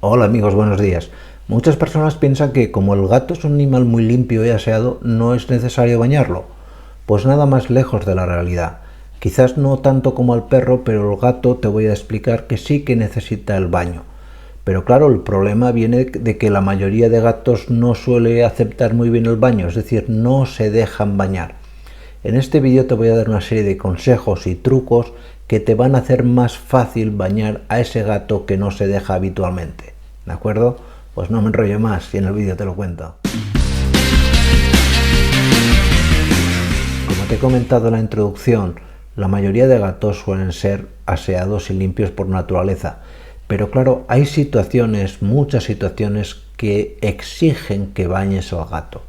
Hola amigos, buenos días. Muchas personas piensan que como el gato es un animal muy limpio y aseado, no es necesario bañarlo. Pues nada más lejos de la realidad. Quizás no tanto como al perro, pero el gato te voy a explicar que sí que necesita el baño. Pero claro, el problema viene de que la mayoría de gatos no suele aceptar muy bien el baño, es decir, no se dejan bañar. En este vídeo te voy a dar una serie de consejos y trucos que te van a hacer más fácil bañar a ese gato que no se deja habitualmente. ¿De acuerdo? Pues no me enrollo más y en el vídeo te lo cuento. Como te he comentado en la introducción, la mayoría de gatos suelen ser aseados y limpios por naturaleza. Pero claro, hay situaciones, muchas situaciones que exigen que bañes al gato.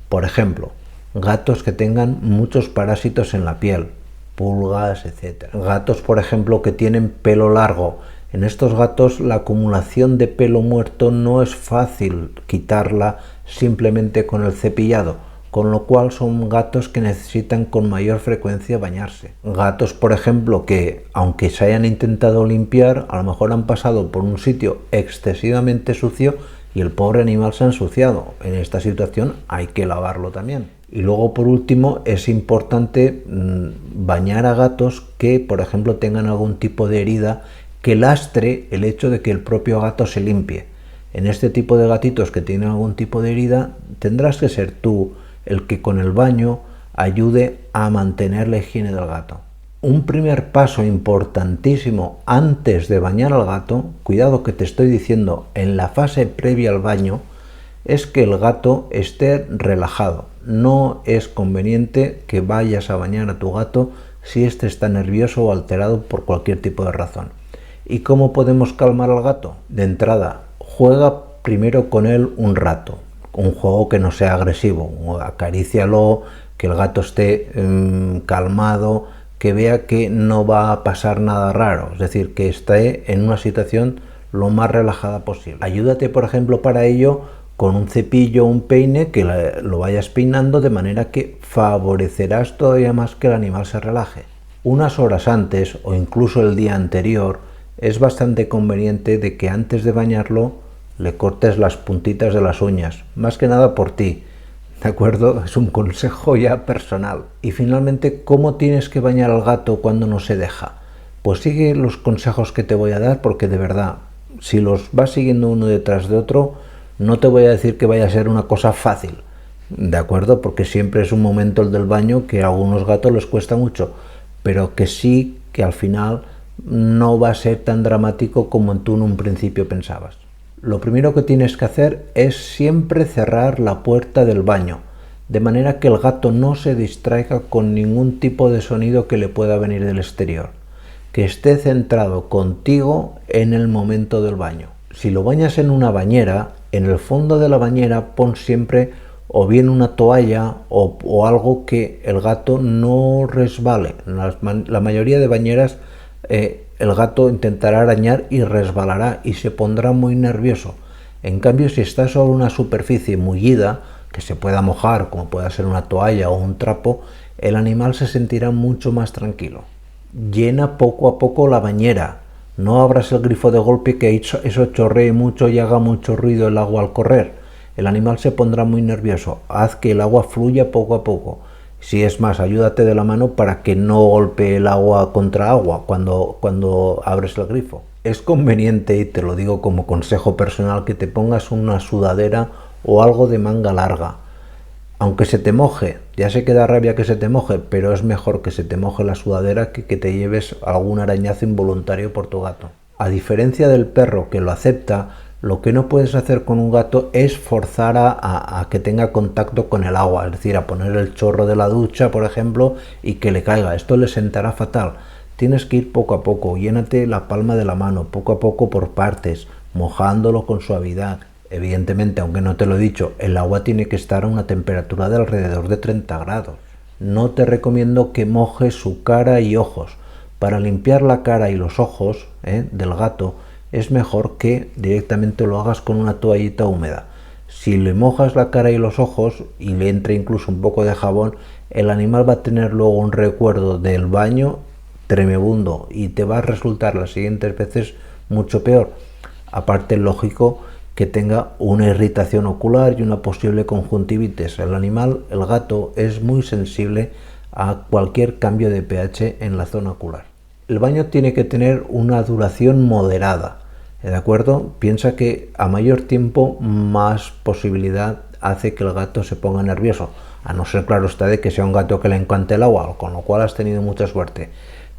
Por ejemplo, gatos que tengan muchos parásitos en la piel, pulgas, etc. Gatos, por ejemplo, que tienen pelo largo. En estos gatos la acumulación de pelo muerto no es fácil quitarla simplemente con el cepillado, con lo cual son gatos que necesitan con mayor frecuencia bañarse. Gatos, por ejemplo, que aunque se hayan intentado limpiar, a lo mejor han pasado por un sitio excesivamente sucio y el pobre animal se ha ensuciado. En esta situación hay que lavarlo también. Y luego, por último, es importante bañar a gatos que, por ejemplo, tengan algún tipo de herida que lastre el hecho de que el propio gato se limpie. En este tipo de gatitos que tienen algún tipo de herida, tendrás que ser tú el que con el baño ayude a mantener la higiene del gato. Un primer paso importantísimo antes de bañar al gato, cuidado que te estoy diciendo en la fase previa al baño, es que el gato esté relajado. No es conveniente que vayas a bañar a tu gato si éste está nervioso o alterado por cualquier tipo de razón. ¿Y cómo podemos calmar al gato? De entrada, juega primero con él un rato. Un juego que no sea agresivo. Acarícialo, que el gato esté calmado, que vea que no va a pasar nada raro. Es decir, que esté en una situación lo más relajada posible. Ayúdate, por ejemplo, para ello con un cepillo o un peine que lo vayas peinando de manera que favorecerás todavía más que el animal se relaje. Unas horas antes o incluso el día anterior es bastante conveniente de que antes de bañarlo le cortes las puntitas de las uñas, más que nada por ti, ¿de acuerdo? Es un consejo ya personal. Y finalmente, ¿cómo tienes que bañar al gato cuando no se deja? Pues sigue los consejos que te voy a dar porque de verdad, si los vas siguiendo uno detrás de otro, no te voy a decir que vaya a ser una cosa fácil, ¿de acuerdo? Porque siempre es un momento el del baño que a algunos gatos les cuesta mucho, pero que sí que al final no va a ser tan dramático como tú en un principio pensabas. Lo primero que tienes que hacer es siempre cerrar la puerta del baño, de manera que el gato no se distraiga con ningún tipo de sonido que le pueda venir del exterior, que esté centrado contigo en el momento del baño. Si lo bañas en una bañera, en el fondo de la bañera pon siempre o bien una toalla o algo que el gato no resbale. La mayoría de bañeras el gato intentará arañar y resbalará y se pondrá muy nervioso. En cambio, si está sobre una superficie mullida, que se pueda mojar, como pueda ser una toalla o un trapo, el animal se sentirá mucho más tranquilo. Llena poco a poco la bañera. No abras el grifo de golpe, que eso chorree mucho y haga mucho ruido el agua al correr. El animal se pondrá muy nervioso. Haz que el agua fluya poco a poco. Si es más, ayúdate de la mano para que no golpee el agua contra agua cuando abres el grifo. Es conveniente, y te lo digo como consejo personal, que te pongas una sudadera o algo de manga larga. Aunque se te moje, ya sé que da rabia que se te moje, pero es mejor que se te moje la sudadera que te lleves algún arañazo involuntario por tu gato. A diferencia del perro que lo acepta, lo que no puedes hacer con un gato es forzar a que tenga contacto con el agua, es decir, a poner el chorro de la ducha, por ejemplo, y que le caiga. Esto le sentará fatal. Tienes que ir poco a poco, llénate la palma de la mano, poco a poco por partes, mojándolo con suavidad. Evidentemente, aunque no te lo he dicho, el agua tiene que estar a una temperatura de alrededor de 30 grados. No te recomiendo que mojes su cara y ojos. Para limpiar la cara y los ojos del gato, es mejor que directamente lo hagas con una toallita húmeda. Si le mojas la cara y los ojos y le entra incluso un poco de jabón, el animal va a tener luego un recuerdo del baño tremebundo y te va a resultar las siguientes veces mucho peor. Aparte, lógico que tenga una irritación ocular y una posible conjuntivitis. El animal, el gato, es muy sensible a cualquier cambio de pH en la zona ocular. El baño tiene que tener una duración moderada, ¿de acuerdo? Piensa que a mayor tiempo, más posibilidad hace que el gato se ponga nervioso, a no ser, claro está, de que sea un gato que le encante el agua, con lo cual has tenido mucha suerte.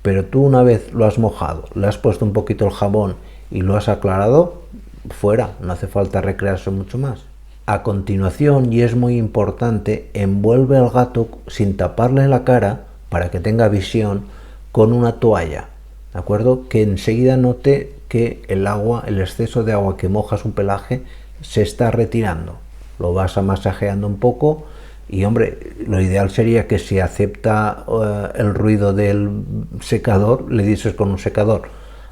Pero tú, una vez lo has mojado, le has puesto un poquito el jabón y lo has aclarado, fuera, no hace falta recrearse mucho más. A continuación, y es muy importante, envuelve al gato sin taparle la cara para que tenga visión con una toalla, ¿de acuerdo? Que enseguida note que el agua, el exceso de agua que moja su pelaje se está retirando. Lo vas a masajeando un poco y, hombre, lo ideal sería que si acepta el ruido del secador, le dices con un secador,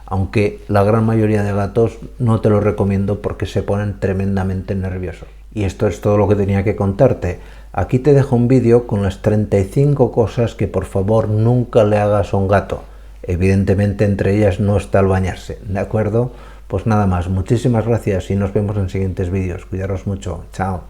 aunque la gran mayoría de gatos no te lo recomiendo porque se ponen tremendamente nerviosos. Y esto es todo lo que tenía que contarte. Aquí te dejo un vídeo con las 35 cosas que por favor nunca le hagas a un gato. Evidentemente entre ellas no está el bañarse, ¿de acuerdo? Pues nada más, muchísimas gracias y nos vemos en siguientes vídeos. Cuidaros mucho, chao.